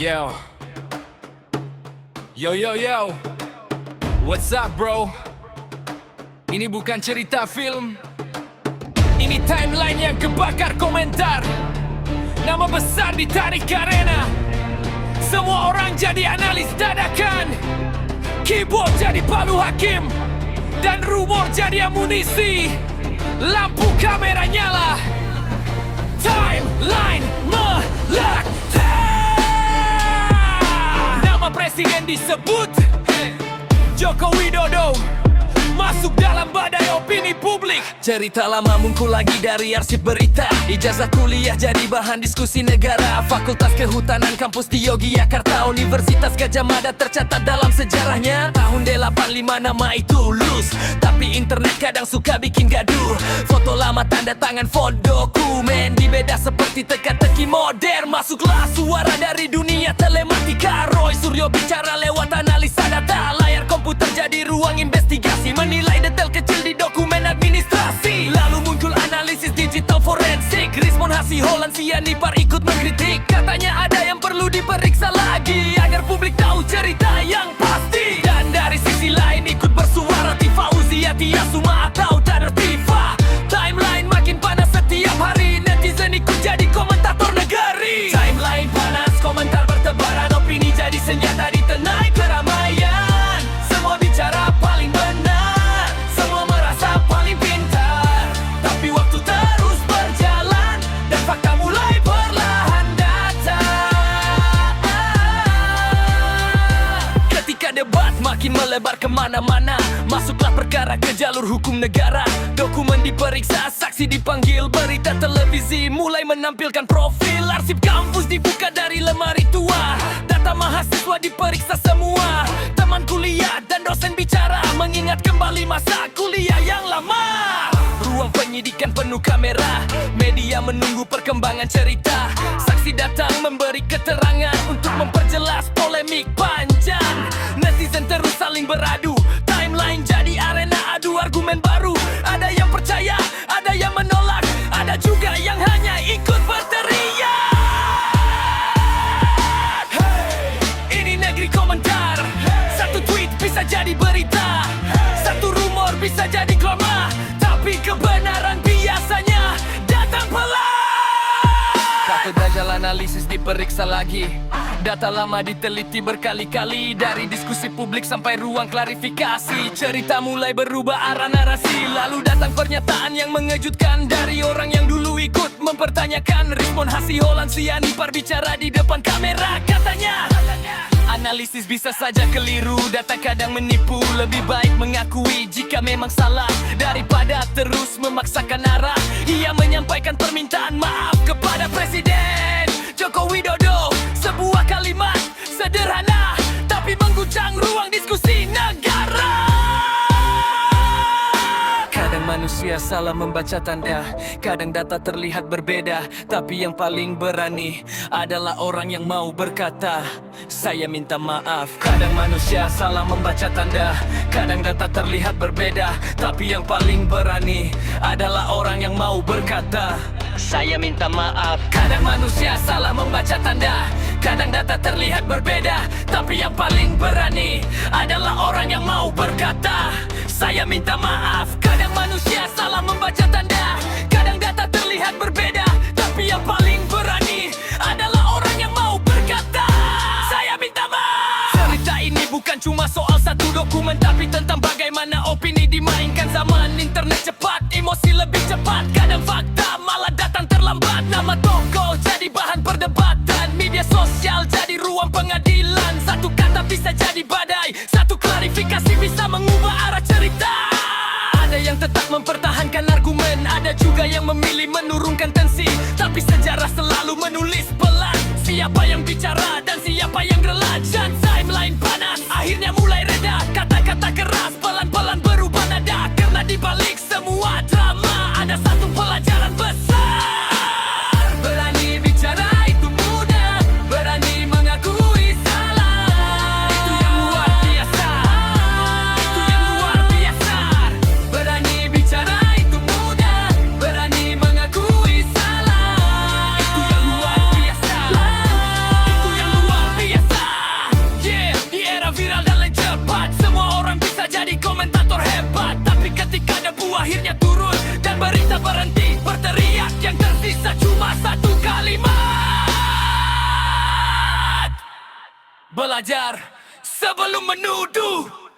Yo, yo yo yo, what's up bro? Ini bukan cerita film, ini timeline yang kebakar komentar. Nama besar ditarik ke arena, semua orang jadi analis dadakan. Keyboard jadi palu hakim, dan rumor jadi amunisi. Lampu kamera nyala, timeline meledak. Nama presiden disebut Joko Widodo, masuk dalam badai opini publik. Cerita lama muncul lagi dari arsip berita. Ijazah kuliah jadi bahan diskusi negara. Fakultas Kehutanan kampus di Yogyakarta, Universitas Gadjah Mada tercatat dalam sejarahnya. Tahun 85 nama itu lulus, tapi internet kadang suka bikin gaduh. Foto lama tanda tangan font dokumen dibeda seperti teka-teki modern. Masuklah suara dari dunia telematika. Roy Suryo bicara lewat analisa data. Layar komputer jadi ruang investigasi, menilai detail kecil di dokumen administrasi. Lalu muncul analisis digital forensik. Rismon Hasiholan Sianipar ikut mengkritik. Katanya ada yang perlu diperiksa lagi agar publik tahu cerita yang pasti. Dan dari sisi lain ikut bersuara Tifa Uzia Tiasuma atau Tader Tifa. Timeline makin panas setiap hari, netizen ikut jadi komentator negeri. Timeline panas, komentar bertebaran, opini jadi senjata di tenai keramaian. Semua bicara paling benar, semua merasa paling pintar. Tapi waktu terus berjalan dan fakta mulai perlahan datang. Ketika debat makin melebar kemana-mana, masuklah perkara ke jalur hukum negara. Dokumen diperiksa, saksi dipanggil, berita televisi mulai menampilkan profil. Arsip kampus dibuka dari lemari tua, data mahasiswa diperiksa semua. Teman kuliah dan dosen bicara, mengingat kembali masa kuliah yang lama. Ruang penyidikan penuh kamera, media menunggu perkembangan cerita. Saksi datang memberi keterangan untuk memperjelas polemik panjang. Netizen terus saling beradu, timeline jadi arena adu argumen baru. Ada yang percaya, ada yang menolak, ada juga yang hanya ikut berteriak. Hey, ini negeri komentar. Satu tweet bisa jadi berita, satu rumor bisa jadi gloma, tapi kebenaran biasanya datang pelan. Kata Dajjal analisis diperiksa lagi, data lama diteliti berkali-kali. Dari diskusi publik sampai ruang klarifikasi, cerita mulai berubah arah narasi. Lalu datang pernyataan yang mengejutkan dari orang yang dulu ikut mempertanyakan. Rismon Hasiholan Sianipar bicara di depan kamera. Katanya analisis bisa saja keliru, data kadang menipu. Lebih baik mengakui jika memang salah daripada terus memaksakan arah. Ia menyampaikan permintaan maaf kepada Presiden Joko Widodo. Sebuah kalimat sederhana tapi mengguncang ruang diskusi negara. Kadang manusia salah membaca tanda, kadang data terlihat berbeda, tapi yang paling berani adalah orang yang mau berkata, saya minta maaf. Kadang manusia salah membaca tanda, kadang data terlihat berbeda, tapi yang paling berani adalah orang yang mau berkata, saya minta maaf. Kadang manusia salah membaca tanda, kadang data terlihat berbeda, tapi yang paling berani adalah orang yang mau berkata, saya minta maaf. Kadang manusia salah membaca tanda, kadang data terlihat berbeda, tapi yang paling berani adalah orang yang mau berkata, saya minta maaf. Cerita ini bukan cuma soal satu dokumen, tapi tentang bagaimana opini dimainkan. Zaman internet cepat, emosi lebih cepat, kadang fakta malah datang terlambat. Nama tokoh jadi bahan perdebatan, media sosial jadi ruang pengadilan. Satu kata bisa jadi badai, satu klarifikasi bisa mengubah arah cerita. Ada yang tetap mempertahankan argumen, ada juga yang memilih menurunkan tensi. Tapi sejarah selalu menulis pelan, siapa yang bicara dan siapa yang rela. Dan timeline panas akhirnya mulai reda, kata-kata keras pelan-pelan berubah nada. Karena dibalik semua drama ada satu pelajaran besar. Berani bicara itu mudah, berani mengakui salah, itu yang luar biasa. Itu yang luar biasa. Berani bicara itu mudah, berani mengakui salah, itu yang luar biasa. Itu yang luar biasa. Belajar sebelum menuduh.